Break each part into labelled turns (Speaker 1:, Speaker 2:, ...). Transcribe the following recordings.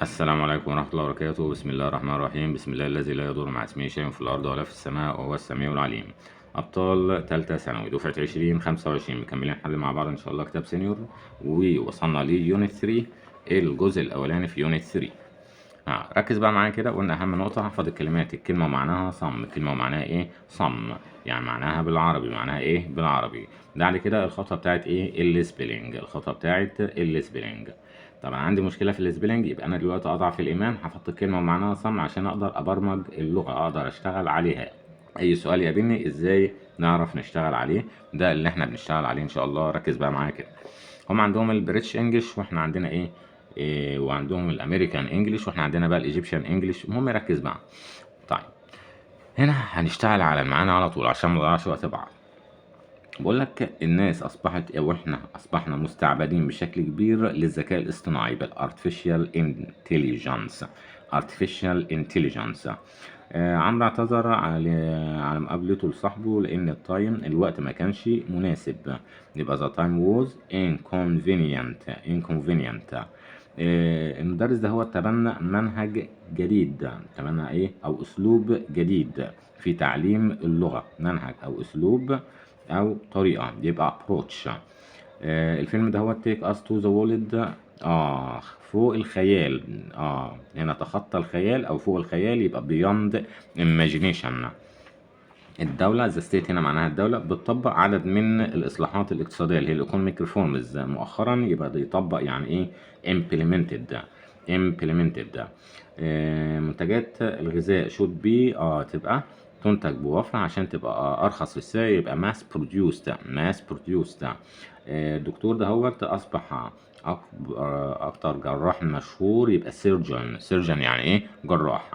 Speaker 1: السلام عليكم ورحمة الله وبركاته. بسم الله الرحمن الرحيم. بسم الله الذي لا يضر مع اسمه شيء في الأرض ولا في السماء وهو السميع العليم. أبطال تالتة ثانوي دفعة 2025 مكملين حل مع بعض إن شاء الله كتاب سينيور، ووصلنا ليونت 3 الجزء الأولاني في يونت 3. ركز بقى معايا كده. قلنا أهم نقطة احفظ الكلمات. الكلمة معناها صم، الكلمة معناها إيه؟ صم، يعني معناها بالعربي. معناها إيه بالعربي؟ بعد كده الخطوة بتاعت إيه؟ السبيلنج. الخطوة بتاعت السبيلنج. طبعا عندي مشكله في السبيلنج، يبقى انا دلوقتي اضعف الايمان هحط الكلمه ومعناها صم عشان اقدر ابرمج اللغه، اقدر اشتغل عليها. اي سؤال يقابلني ازاي نعرف نشتغل عليه؟ ده اللي احنا بنشتغل عليه ان شاء الله. ركز بقى معايا كده. هم عندهم البريتش انجلش واحنا عندنا إيه وعندهم الامريكان انجلش واحنا عندنا بقى الايجيبشن انجلش. المهم ركز بقى. طيب هنا هنشتغل على المعاني على طول عشان ما نضيعش وقت بعض. بقول لك الناس اصبحت او احنا اصبحنا مستعبدين بشكل كبير للذكاء الاصطناعي بالارتفيشال انتليجنس. ارتفيشال انتليجنس. عمرو اعتذر على مقابلته لصاحبه لان الوقت ما كانش مناسب. يبقى the time was inconvenient. المدرس ده هو تبنى منهج جديد. تبنى ايه او اسلوب جديد في تعليم اللغة. منهج او اسلوب او طريقة، يبقى approach. الفيلم ده هو take us to the world. فوق الخيال. هنا تخطى الخيال او فوق الخيال، يبقى beyond imagination. الدولة the state هنا معناها الدولة بتطبق عدد من الإصلاحات الاقتصادية اللي هي economic reforms مؤخرا. يبقى ده يطبق يعني إيه implemented. منتجات الغذاء should be تبقى تنتج بوفرة عشان تبقى أرخص في السعر. يبقى mass produced. الدكتور ده هو أصبح أكتر جراح مشهور. يبقى surgeon يعني إيه جراح.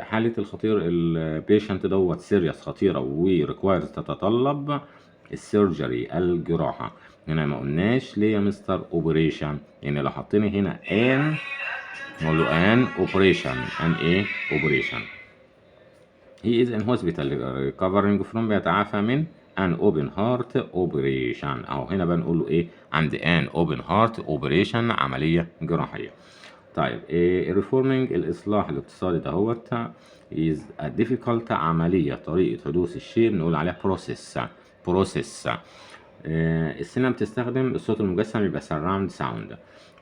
Speaker 1: حالة الخطير البيشنت دوت سيريس خطيرة وريكوايرز تتطلب السيرجري الجراحة. هنا ما قلناش ليه يا مستر اوبريشن، يعني لو حطينا هنا ان نقول له ان اوبريشن. ان ايه اوبريشن. هي از ان هوسبيتال ريكفرنج فروم بيتعافى من ان اوبن هارت اوبريشن. اهو هنا بقى نقول له ايه عند ان اوبن هارت اوبريشن عملية جراحية. طيب الريفورمينج الإصلاح الاقتصادي دهوت is a difficult عملية طريقة حدوث الشيء بنقول عليها process. السينما بتستخدم الصوت المجسم يبقى surround sound.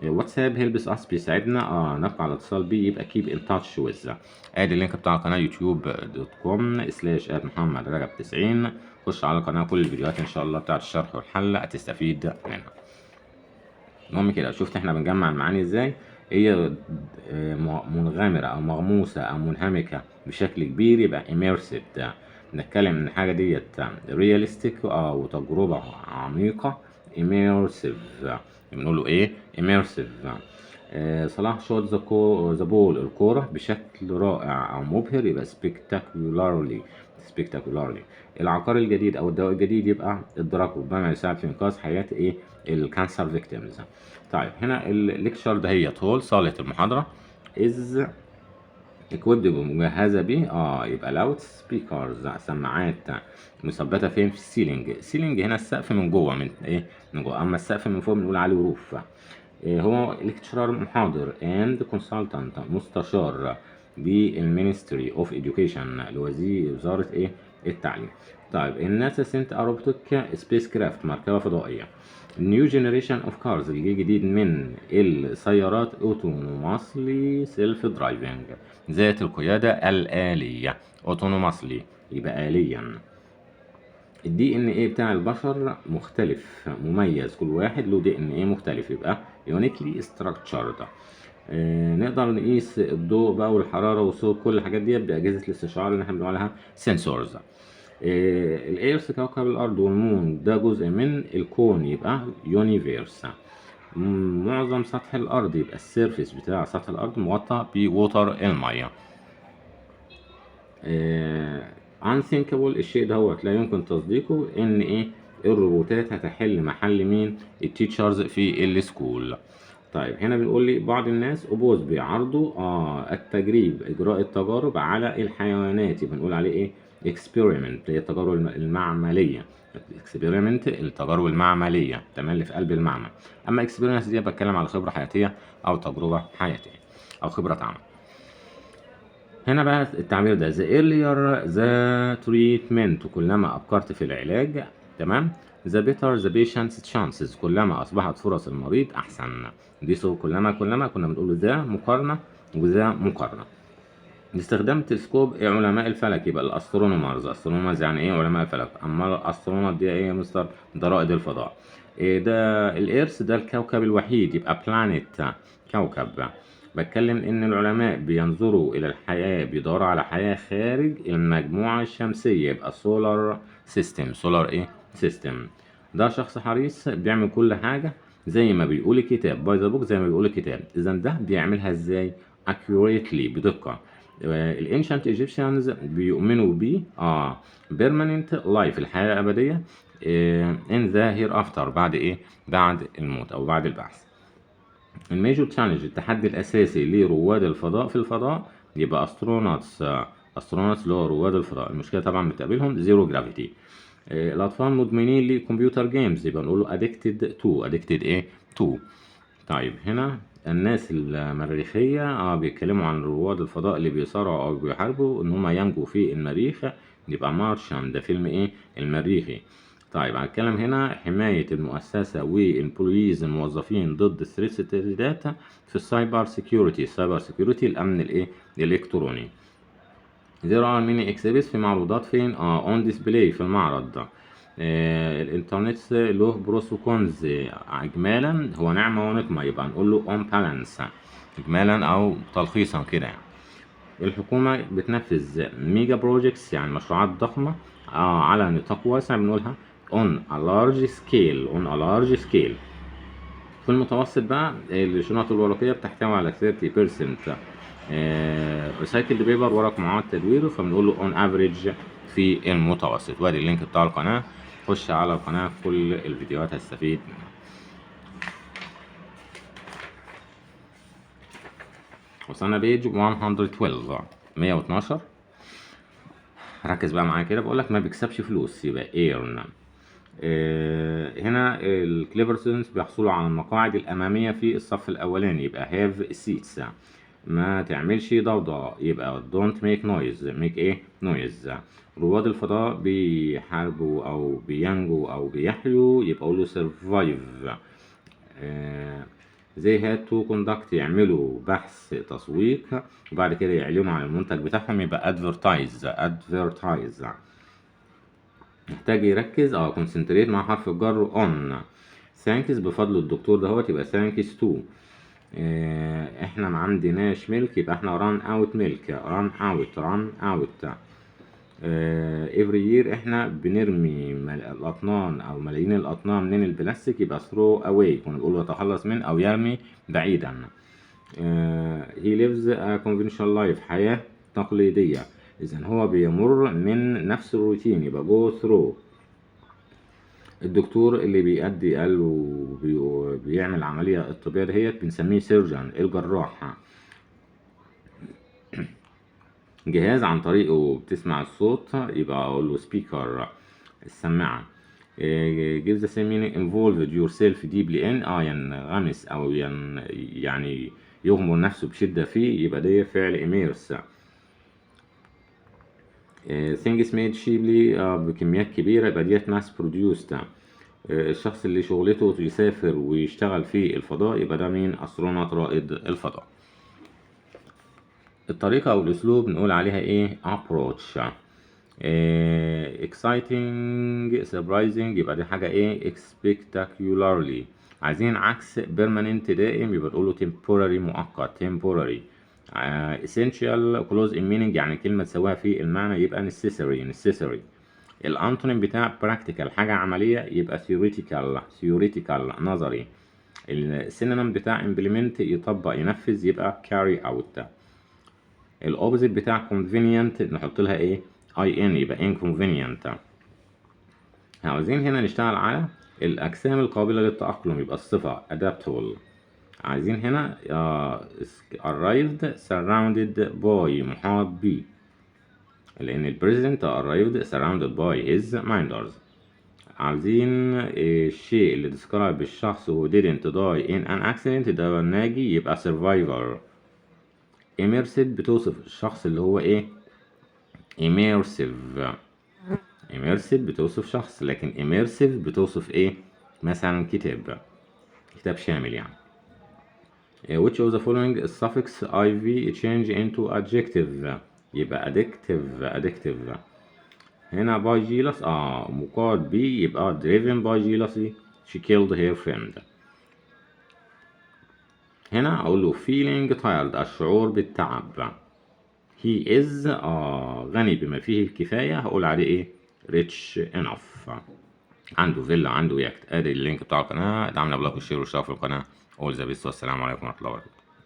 Speaker 1: واتساب هيلبس اس بيساعدنا نبقى على اتصال بيه يبقى keep in touch with. ادي اللينك بتاع قناة youtube.com/محمد رجب 90. خش على القناة، كل الفيديوهات ان شاء الله بتاعت الشرح والحل هتستفيد منها. المهم كده شفت احنا بنجمع المعاني ازاي. هي منغمرة او مغموسة او منهمكة بشكل كبير يبقى immersive. نتكلم ان الحاجة ديت realistic او تجربة عميقة immersive. بنقوله ايه immersive. صلاح شوت ذا بول الكورة بشكل رائع او مبهر يبقى spectacularly. العقار الجديد او الدواء الجديد يبقى الدراكو بما يساعد في انقاذ حياة ايه الكانسر فيكتيمز. طيب هنا الليكشر ده هي طول صالة المحاضرة از equipped مجهزة ب يبقى لاود سبيكرز سماعات مثبتة فين في السيلينج هنا السقف من جوه من ايه من جوه. اما السقف من فوق بنقول عليه روف. هو ليكتشرر محاضر اند كونسلتنت مستشار بالمينستري اوف اديوكيشن وزارة ايه التعليم. طيب الناسا سنت اروبتيك سبيس كرافت مركبة فضائية. نيو جنريشن اوف كارز الجيل الجديد من السيارات اوتونوماسلي سيلف درايفنج ذات القيادة الآلية. اوتونوماسلي يبقى آليا. الدي ان ايه بتاع البشر مختلف مميز، كل واحد له دي ان ايه مختلف يبقى يونيكلي ستراكشرد. نقدر نقيس الضوء بقى والحراره والصوت كل الحاجات دي باجهزه الاستشعار اللي احنا بنقول عليها سنسورز. الايرث كوكب الارض والمون ده جزء من الكون يبقى يونيفيرس. معظم سطح الارض يبقى السيرفيس بتاع سطح الارض مغطى بوتر الميه. unthinkable الشيء دهوت لا يمكن تصديقه ان ايه الروبوتات هتحل محل مين التيتشرز في السكول. طيب هنا بنقول لي بعض الناس اوبوز بيعرضوا التجريب اجراء التجارب على الحيوانات. بنقول عليه ايه experiment هي التجارب المعمليه. اكسبيرمنت التجارب المعمليه، تمام، اللي في قلب المعمل. اما اكسبيرينس دي بتكلم على خبره حياتيه او تجربه حياتيه او خبره عمل. هنا بقى التعبير ده the earlier the treatment، كلما أبكرت في العلاج، تمام، the better the patient's chances، كلما أصبحت فرص المريض أحسن. دي كلما كنا بنقول ذا مقارنة وذا مقارنة. باستخدام التلسكوب علماء الفلك، يبقى الاسترونومرز يعني ايه؟ علماء الفلك. اما الاسترونوت دي ايه يا مستر؟ ده رائد الفضاء. إيه ده؟ الإيرث ده الكوكب الوحيد، يبقى بلانيت، كوكب. بتكلم ان العلماء بينظروا الى الحياة، بيدوروا على حياة خارج المجموعة الشمسية، يبقى سولار سيستم. سولار ايه؟ سيستم. ده شخص حريص بيعمل كل حاجة زي ما بيقول الكتاب، باي ذا بوك، زي ما بيقول الكتاب. اذا ده بيعملها ازاي؟ accurately، بدقة. الانشنت ايجيبشنز بيؤمنوا بيه بيرمننت لايف، الحياة الأبدية، ان ذا هير افتر، بعد ايه؟ بعد الموت او بعد البعث. الميجور تشالنج، التحدي الاساسي لرواد الفضاء في الفضاء، يبقى استرونوتس. استرونوتس اللي هو رواد الفضاء، المشكله طبعا بتقابلهم زيرو جرافيتي. الاطفال مدمنين لكمبيوتر جيمز، يبقى نقول له ادكتد تو. ادكتد ايه؟ تو. طيب هنا الناس المريخية بيتكلموا عن رواد الفضاء اللي بيصارعوا أو بيحاربوا إن هما ينجوا في المريخ، يبقى مارشان، ده فيلم إيه؟ المريخي. طيب هنتكلم هنا حماية المؤسسة والإمبلويز الموظفين ضد الثريتس، التهديدات في السايبر سيكيورتي. السايبر سيكيورتي الأمن الإيه؟ الإلكتروني. There are many exhibits، في معروضات فين؟ on display، في المعرض. الانترنت له بروس وكونز. اجمالا هو نعمة ونقمة، يبقى نقول له on balance، اجمالا او تلخيصا كده يعني. الحكومة بتنفذ ميجا بروجيكتس، يعني مشروعات ضخمة على نطاق واسع، بنقولها on a large scale. on a large scale. في المتوسط بقى الشنط الورقية بتحتوي على 30% ريسايكلد بيبر، ورق معاد تدويره، فبنقول له اون افريج في المتوسط. وادي اللينك بتاع القناة، خش على القناة، كل الفيديوهات هتستفيد منها. وصلنا بيج 112، 112. ركز بقى معايا كده، بقول لك ما بيكسبش فلوس، يبقى ايرن. هنا الكليفر ستودنتس بيحصلوا على المقاعد الأمامية في الصف الأولاني، يبقى هاف سيتس. ما تعملش ضوضاء، يبقى don't make noise. make ايه؟ noise. رواد الفضاء بيحاربوا أو بينجوا أو بيحيوا، يبقى قولوا survive. they had to conduct، يعملوا بحث تسويق، وبعد كده يعلنوا عن المنتج بتاعهم، يبقى advertise. محتاج يركز concentrate مع حرف الجر on. thanks بفضل الدكتور دهوت، يبقى thanks to. احنا ما عندناش ملك، يبقى احنا run out milk. run out. every year احنا بنرمي الاطنان او ملايين الاطنان من البلاستيك، يبقى throw away، كنا بنقول يتخلص من او يرمي بعيدا. he lives a conventional life، حياة تقليدية. إذن هو بيمر من نفس الروتين، يبقى go through. الدكتور اللي بيأدي بيعمل العملية الطبية دهيت بنسميه سيرجن، الجراح. جهاز عن طريقه بتسمع الصوت، يبقى أقول له سبيكر، السماعة. gives the same meaning involved yourself deeply in، ينغمس أو يعني يغمر نفسه بشدة فيه، يبقى ده فعل immerse. things made cheaply، بكميات كبيرة، يبقى ديت mass produced. الشخص اللي شغلته يسافر ويشتغل في الفضاء، يبقى ده مين؟ أسترونوت، رائد الفضاء. الطريقة أو الأسلوب نقول عليها إيه؟ approach. exciting، surprising، يبقى دي حاجة إيه؟ spectacularly. عايزين عكس permanent دائم، يبقى تقوله temporary، مؤقت، temporary. essential close in meaning، يعني كلمة تساويها في المعنى، يبقى necessary. الانتونيم بتاع practical، حاجة عملية، يبقى theoretical، نظري. السينونيم بتاع implement، يطبق، ينفذ، يبقى carry out. الاوبزيت بتاع convenient نحط لها ايه؟ in، يبقى inconvenient. عاوزين هنا نشتغل على الأجسام القابلة للتأقلم، يبقى الصفة adaptable. عايزين هنا arrived surrounded by، محاط ب، لأن البريزنت arrived surrounded by his minders. عاوزين الشيء اللي describe الشخص who didn't die in an accident ده ناجي يبقى survivor. immersive بتوصف الشخص اللي هو ايه immersive. immersive بتوصف شخص، لكن immersive بتوصف ايه مثلا كتاب شامل يعني. which of the following suffix iv change into adjective يبقى addictive. هنا by jealous مقاد بي يبقى driven by jealousy she killed her friend. هنا اقول له feeling tired الشعور بالتعب. he is غني بما فيه الكفاية، هقول عليه ايه rich enough. عنده فيلا عنده يخت. ادي اللينك بتاع القناة، ادعمنا بلايك وشير واشتراك في القناة. all the best والسلام عليكم ورحمة الله وبركاته.